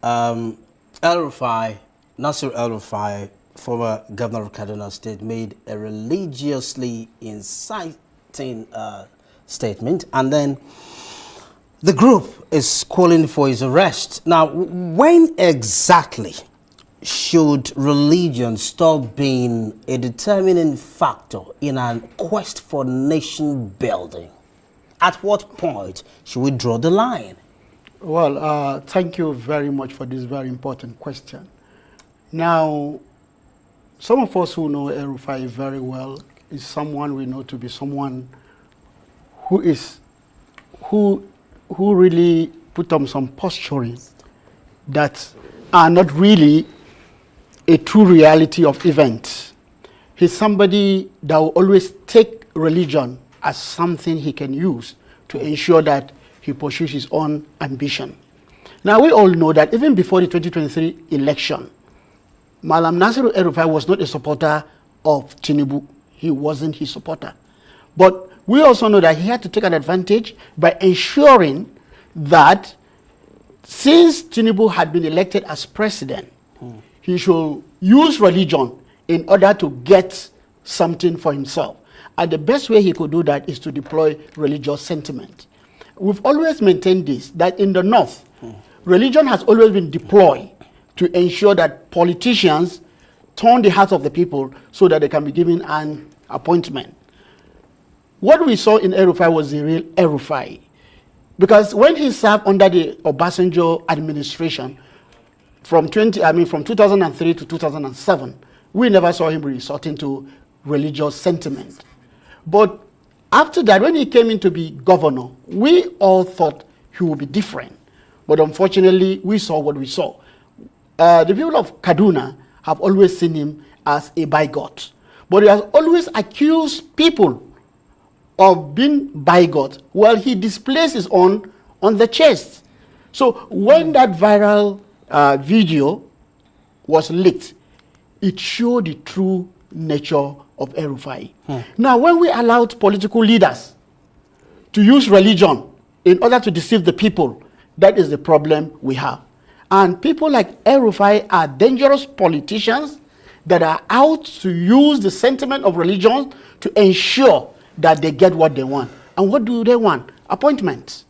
El-Rufai, Nasir El-Rufai, former governor of Kaduna State, made a religiously inciting statement, and then the group is calling for his arrest. Now, when exactly should religion stop being a determining factor in a quest for nation building? At what point should we draw the line? Well, thank you very much for this very important question. Now, some of us who know El-Rufai very well is someone we know to be someone who really put on some posturing that are not really a true reality of events. He's somebody that will always take religion as something he can use to ensure that he pursues his own ambition. Now, we all know that even before the 2023 election, Malam Nasir El-Rufai was not a supporter of Tinubu. He wasn't his supporter. But we also know that he had to take an advantage by ensuring that since Tinubu had been elected as president, he should use religion in order to get something for himself. And the best way he could do that is to deploy religious sentiment. We've always maintained this, that in the North, religion has always been deployed to ensure that politicians turn the hearts of the people so that they can be given an appointment. What we saw in El-Rufai was the real El-Rufai. Because when he served under the Obasanjo administration, from 2003 to 2007, we never saw him resorting to religious sentiment. But after that, when he came in to be governor, we all thought he would be different. But unfortunately, we saw what we saw. The people of Kaduna have always seen him as a bigot. But he has always accused people of being bigot while he displays his own on the chest. So when that viral video was leaked, it showed the true nature of El-Rufai. Now, when we allowed political leaders to use religion in order to deceive the people, that is the problem we have. And people like El-Rufai are dangerous politicians that are out to use the sentiment of religion to ensure that they get what they want. And what do they want? Appointments.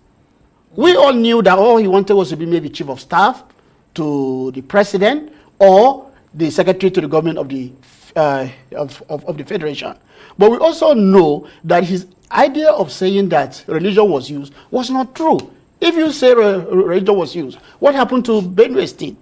We all knew that all he wanted was to be maybe chief of staff to the president or the secretary to the government of the federation. But we also know that his idea of saying that religion was used was not true. If you say religion was used, what happened to Benue State?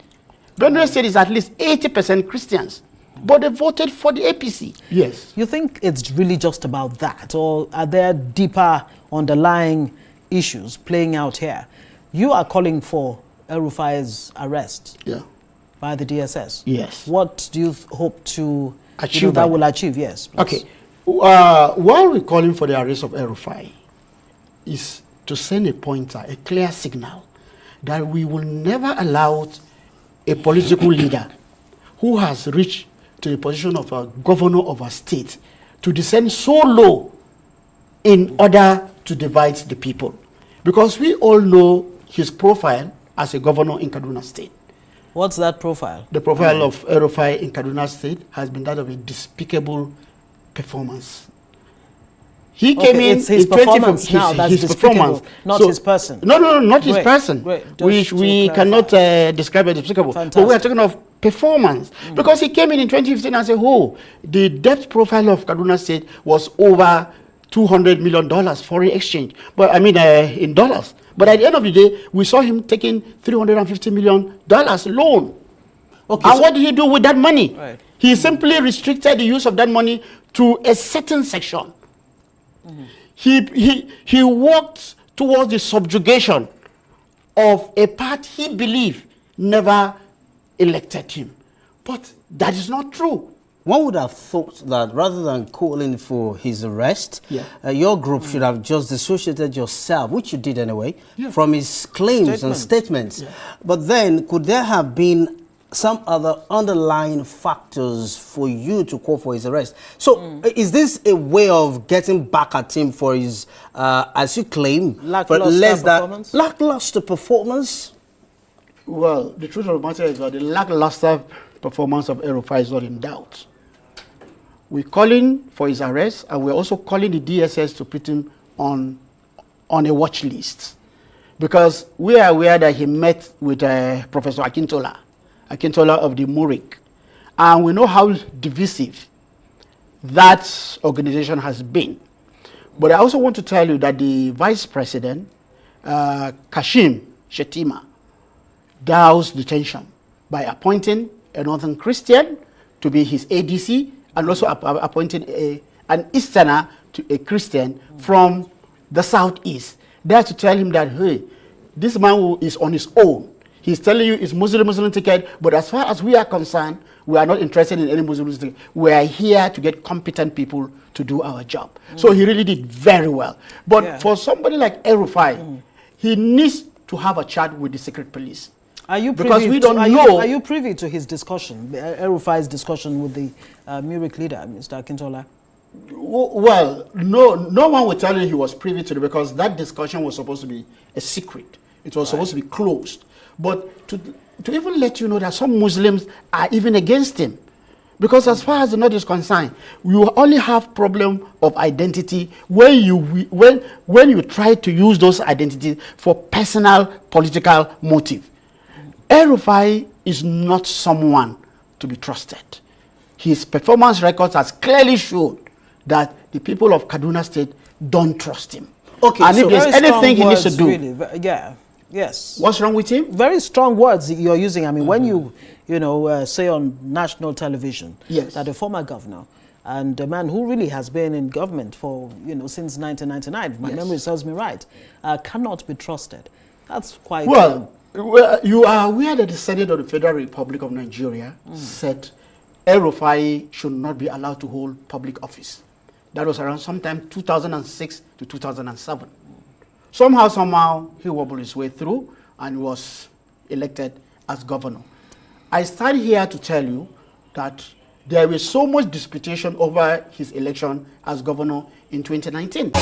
Benue State is at least 80% Christians, but they voted for the APC. Yes. You think it's really just about that, or are there deeper underlying issues playing out here? You are calling for El-Rufai's arrest by the DSS. Yes. What do you hope to achieve that will achieve? Yes. Please. Okay. While we're calling for the arrest of El-Rufai is to send a pointer, a clear signal that we will never allow a political leader who has reached to the position of a governor of a state to descend so low in order to divide the people. Because we all know his profile as a governor in Kaduna State. What's that profile? The profile of El-Rufai in Kaduna State has been that of a despicable performance. He came in his performance now, that's his performance, not his person. No, not his person. Great. We cannot describe as despicable. Fantastic. But we are talking of performance. Because he came in 2015 and said, oh, the debt profile of Kaduna State was over $200 million foreign exchange. But I mean, in dollars. But at the end of the day, we saw him taking $350 million loan. Okay, and what did he do with that money? Right. He simply restricted the use of that money to a certain section. He walked towards the subjugation of a part he believed never elected him. But that is not true. One would have thought that rather than calling for his arrest, your group should have just dissociated yourself, which you did anyway, from his claims and statements. But then, could there have been some other underlying factors for you to call for his arrest? So, is this a way of getting back at him for his, as you claim, lackluster performance? Lackluster performance? Well, the truth of the matter is that the lackluster performance of El-Rufai is not in doubt. We're calling for his arrest, and we're also calling the DSS to put him on a watch list. Because we are aware that he met with Professor Akintola of the MURIC. And we know how divisive that organization has been. But I also want to tell you that the Vice President, Kashim Shettima, doused the tension by appointing a Northern Christian to be his ADC, and also appointing an Easterner to a Christian from the Southeast. There to tell him that, hey, this man who is on his own. He's telling you it's Muslim ticket, but as far as we are concerned, we are not interested in any Muslim ticket. We are here to get competent people to do our job. So he really did very well. But for somebody like El-Rufai, he needs to have a chat with the secret police. Are you privy because we don't know. Are you privy to his discussion, El-Rufai's discussion with the MURIC leader, Mr. Akintola? Well, no one will tell you he was privy to it, because that discussion was supposed to be a secret. It was supposed to be closed. But to even let you know that some Muslims are even against him. Because as far as the North is concerned, you only have problem of identity when you try to use those identities for personal political motive. El-Rufai is not someone to be trusted. His performance records has clearly shown that the people of Kaduna State don't trust him. Okay, and so if there's anything he needs to do, really, yes. What's wrong with him? Very strong words you're using. I mean, when you say on national television that a former governor and a man who really has been in government for since 1999, if my memory serves me right, cannot be trusted. That's quite well. You are aware that the Senate of the Federal Republic of Nigeria said El-Rufai should not be allowed to hold public office. That was around sometime 2006 to 2007. Somehow, he wobbled his way through and was elected as governor. I stand here to tell you that there is so much disputation over his election as governor in 2019.